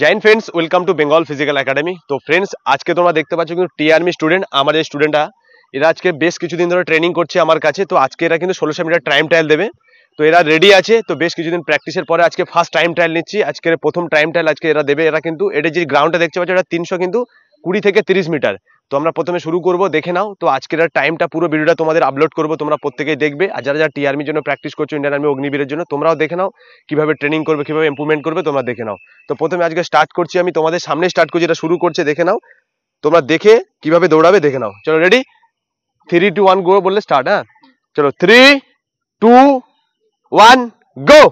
Joy Hind friends, welcome to Bengal physical academy. তো friends, আজকে তোমরা দেখতে পাচ্ছ কিন্তু টি আর্মি স্টুডেন্ট, আমার এই স্টুডেন্টরা এরা আজকে বেশ কিছুদিন ধরে ট্রেনিং করছে আমার কাছে। তো আজকে এরা কিন্তু 1600 মিটার টাইম ট্রায়াল দেবে। তো এরা রেডি আছে। তো বেশ কিছুদিন প্র্যাকটিসের পরে আজকে ফার্স্ট টাইম ট্রায়াল নিচ্ছি। আজকের প্রথম টাইম ট্রায়াল আজকে এরা দেবে। এরা কিন্তু এটা যে গ্রাউন্ডটা দেখতে পাচ্ছ, এটা 300 কিন্তু 20 থেকে 30 মিটার। তো আমরা প্রথমে শুরু করব, দেখে নাও। তো আজকের টাইমটা পুরো ভিডিওটা তোমাদের আপলোড করবো, তোমরা প্রত্যেকেই দেখবে। আর যারা যারা টি আর্মির জন্য প্র্যাকটিস করছো, ইন্ডিয়ান আর্মি অগ্নিবীরের জন্য, তোমরাও দেখে নাও কিভাবে ট্রেনিং করবে, কিভাবে ইমপ্রুভমেন্ট করবে, তোমরা দেখে নাও। তো প্রথমে আজকে স্টার্ট করছি, আমি তোমাদের সামনে স্টার্ট করছি, এটা শুরু করছে, দেখে নাও। তোমরা দেখে কিভাবে দৌড়াবে দেখে নাও। চলো রেডি, 3, 2, 1 গো বললে স্টার্ট। হ্যাঁ চলো, 3, 2, 1 গো।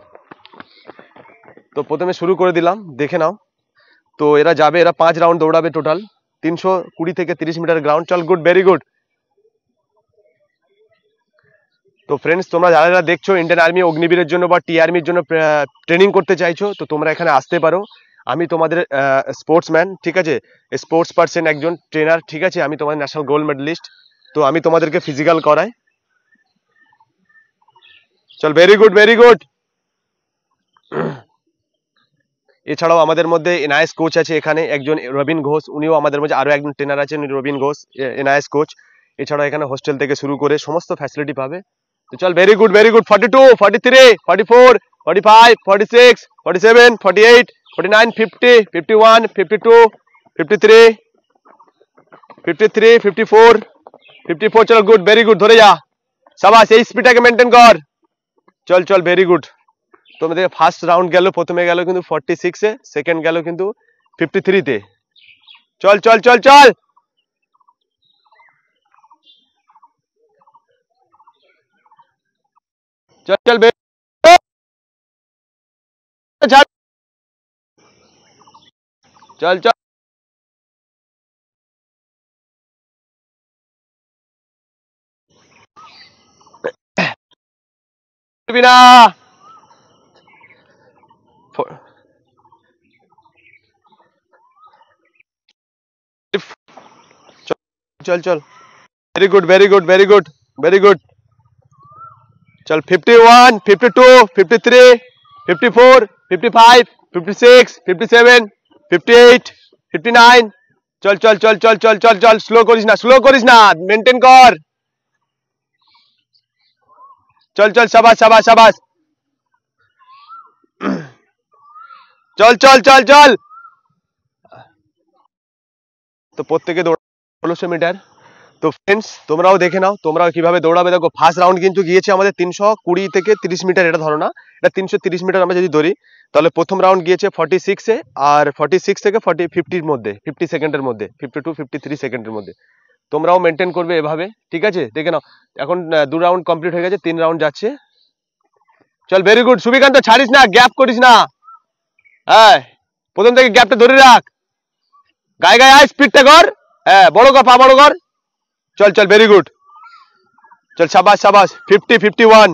তো প্রথমে শুরু করে দিলাম, দেখে নাও। তো এরা যাবে, এরা 5 রাউন্ড দৌড়াবে টোটাল, 320 থেকে 30 মিটার গ্রাউন্ড। চল, গুড, ভেরি গুড। তো ফ্রেন্ডস, তোমরা যারা যারা দেখছো ইন্ডিয়ান আর্মি অগ্নিবীরের জন্য বা টি আর্মির জন্য ট্রেনিং করতে চাইছো, তো তোমরা এখানে আসতে পারো। আমি তোমাদের স্পোর্টসম্যান, ঠিক আছে, স্পোর্টস পার্সন, একজন ট্রেনার, ঠিক আছে। আমি তোমাদের ন্যাশনাল গোল্ড মেডেলিস্ট। তো আমি তোমাদেরকে ফিজিক্যাল করাই। চল, ভেরি গুড, ভেরি গুড। এছাড়াও আমাদের মধ্যে এনআইএস কোচ আছে এখানে একজন, রবিন ঘোষ, উনিও আমাদের মধ্যে। আরো একজন ট্রেনার আছেন, রবিন ঘোষ, এনআইএস কোচ। এছাড়াও এখানে হোস্টেল থেকে শুরু করে সমস্ত ফ্যাসিলিটি পাবে। তো চল, ভেরি গুড, ভেরি গুড। 42, 43, 44, 45, 46, 47, 48, 49, 50, 51, 52, 53, 53, 54, 54। চল, গুড, ভেরি গুড, ধরে যা, সাবাস, এই স্পিডটাকে মেনটেন কর। চল চল, ভেরি গুড। তোমাদের ফার্স্ট রাউন্ড গেল, প্রথমে গেল কিন্তু 46-এ, সেকেন্ড গেল কিন্তু 53-তে। চল চল চল চল, চল চল, চল চল, না, চল চল, very good, very good, very good, very good. চল, 51, 52, 53, 54, 55, 56, 57, 58, 59। চল চল চল চল চল চল চল, স্লো করিস না, স্লো করিস না, মেনটেন কর। চল চল, সাবাস সাবাস সাবাস। চল চল চল চল। তো প্রত্যেকে দৌড় 1600 মিটার। তো ফ্রেন্ডস, তোমরাও দেখে নাও তোমরাও কিভাবে দৌড়াবে। দেখো, ফার্স্ট রাউন্ড কিন্তু গিয়েছে আমাদের 320 থেকে 30 মিটার, এটা ধরো না, এটা 330 মিটার আমরা যদি ধরি, তাহলে প্রথম রাউন্ড গিয়েছে 46-এ, আর 46 থেকে 50-এর মধ্যে, 50 সেকেন্ডের মধ্যে, 52, 53 সেকেন্ডের মধ্যে। তোমরাও মেনটেন করবে এভাবে, ঠিক আছে, দেখে নাও। এখন 2 রাউন্ড কমপ্লিট হয়ে গেছে, 3 রাউন্ড যাচ্ছে। চল, ভেরি গুড সুবিকান্ত, ছাড়িস না, গ্যাপ করিস না। হ্যাঁ, প্রথম থেকে গ্যাপটা ধরে রাখ, গায়ে গায়ে আয়, স্পিডটা কর। হ্যাঁ, বড় কর, পা বড় কর। চল চল, ভেরি গুড। চল, সাবাস সাবাস। 50, 51,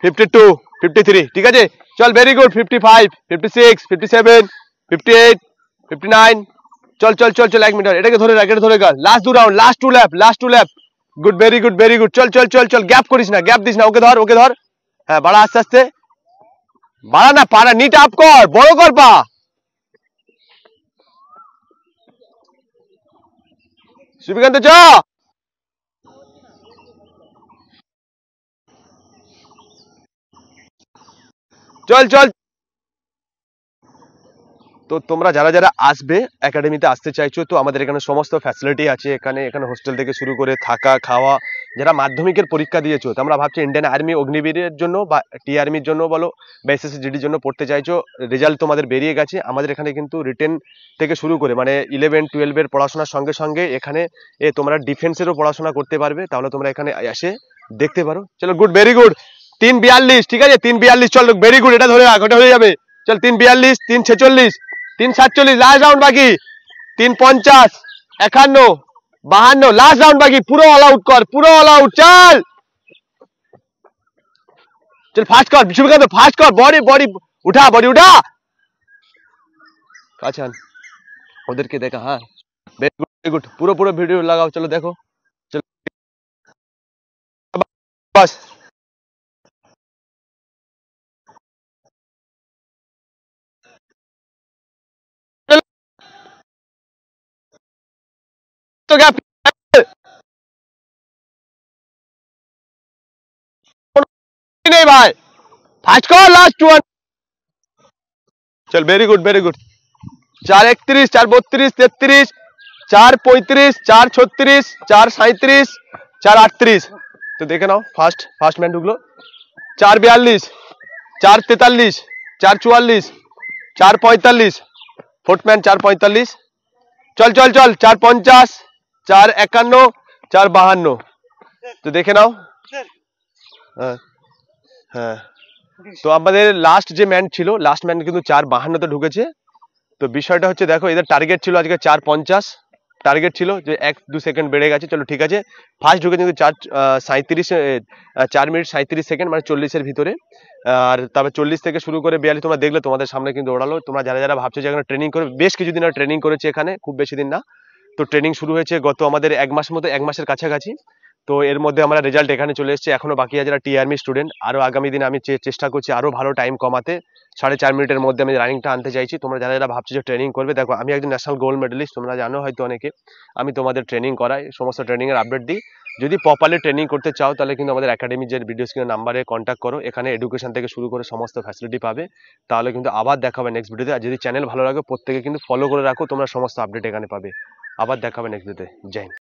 52, 53, ঠিক আছে। চল, ভেরি গুড। 55, 56, 57, 58, 59। চল চল চল চল, 1 মিনিট, এটাকে ধরে রাখ, এটা ধরে রাখ। Last 2 round, last 2 lap, last 2 lap. Good, very good, very good. চল চল চল চল, গ্যাপ করিস না, গ্যাপ দিস না। ওকে ধর, ওকে ধর। হ্যাঁ, বাড়া, আস্তে আস্তে বাড়া না, পাড়া নিট আপ কর, বড় কর পা। সুবিকান্ত, চ। চল চল। তো তোমরা যারা যারা আসবে, একাডেমিতে আসতে চাইছো, তো আমাদের এখানে সমস্ত ফ্যাসিলিটি আছে। এখানে এখানে হোস্টেল থেকে শুরু করে থাকা খাওয়া। যারা মাধ্যমিকের পরীক্ষা দিয়েছো, তোমরা ভাবছো ইন্ডিয়ান আর্মি অগ্নিবীরের জন্য বা টি আর্মির জন্য বলো বা এসএসসি জিডির জন্য পড়তে চাইছো, রেজাল্ট তোমাদের বেরিয়ে গেছে, আমাদের এখানে কিন্তু রিটেন থেকে শুরু করে মানে 11-12 পড়াশোনার সঙ্গে সঙ্গে এখানে তোমরা ডিফেন্সেরও পড়াশোনা করতে পারবে। তাহলে তোমরা এখানে এসে দেখতে পারো। চলো, গুড, ভেরি গুড। 342, ঠিক আছে, 342। চল, ভেরি গুড, এটা ধরে রাখ, ওটা হয়ে যাবে। চল, 342, 346, 347, লাস্ট রাউন্ড বাকি। 350, 51, 52, লাস্ট রাউন্ড বাকি। পুরো অল আউট কর, পুরো অল আউট। চল চল, ফাস্ট কর বিশ্ববিখ্যাত, ফাস্ট কর। বডি বডি উঠা, বডি উঠা। আচ্ছা, ওদেরকে দেখা। হ্যাঁ, ভেরি গুড, ভেরি গুড। পুরো পুরো ভিডিও লাগাও, চলো দেখো। চলো, বাস। तो क्या नहीं भाई, फास्ट करो लास्ट वन। चल वेरी गुड वेरी गुड। 4:31, 4:32, 33, 4:35, 4:36, 4:37, 4:38। तो देखे नाओ फास्ट फास्ट मैन ढूक लो। 4:42, 4:43, 4:44, 4:45, फुटमैन 4:45। चल चल चल 4:50, 4:51, 4:52। तो देखे नाओ। हाँ हाँ। তো আমাদের লাস্ট যে ম্যান ছিল, লাস্ট ম্যান কিন্তু 4:52 তে ঢুকেছে। তো বিষয়টা হচ্ছে দেখো, এদের টার্গেট ছিল আজকে 4:50, টার্গেট ছিল যে 1-2 সেকেন্ড বেড়ে গেছে। চলো ঠিক আছে, ফার্স্ট ঢুকে কিন্তু 4 মিনিট 37 সেকেন্ড, মানে 40 এর ভিতরে। আর তারপর 40 থেকে শুরু করে 42 তোমরা দেখলে, তোমাদের সামনে কিন্তু ওড়ালো। তোমরা যারা যারা ভাবছো যে এখানে ট্রেনিং করে, বেশ কিছুদিন ট্রেনিং করেছে এখানে, খুব বেশি দিন না। তো ট্রেনিং শুরু হয়েছে গত আমাদের 1 মাস মতো, 1 মাসের কাছাকাছি। তো এর মধ্যে আমরা রেজাল্ট এখানে চলে এসেছে। এখনো বাকি আছে যারা টি আর্মি স্টুডেন্ট, আরো আগামী দিনে আমি চেষ্টা করছি আরো ভালো টাইম কমাতে। 4.5 মিনিটের মধ্যে আমি রানিংটা আনতে চাইছি। তোমরা যারা যারা ভাবছো যে ট্রেনিং করবে, দেখো আমি একজন ন্যাশনাল গোল্ড মেডেলিস্ট, তোমরা জানো হয়তো অনেকে। আমি তোমাদের ট্রেনিং করাই, সমস্ত ট্রেনিং এর আপডেট দিই। যদি প্রপারলি ট্রেনিং করতে চাও তাহলে কিন্তু আমাদের একাডেমির যে ভিডিও স্ক্রিনের নাম্বারে কন্ট্যাক্ট করো। এখানে এডুকেশন থেকে শুরু করে সমস্ত ফ্যাসিলিটি পাবে। তাহলে কিন্তু আবার দেখা হবে নেক্সট ভিডিওতে। আর যদি চ্যানেল ভালো লাগে প্রত্যেকে কিন্তু ফলো করে রাখো, তোমরা সমস্ত আপডেট এখানে পাবে। আবার দেখা হবে নেক্সট ভিডিওতে। জয় হিন্দ।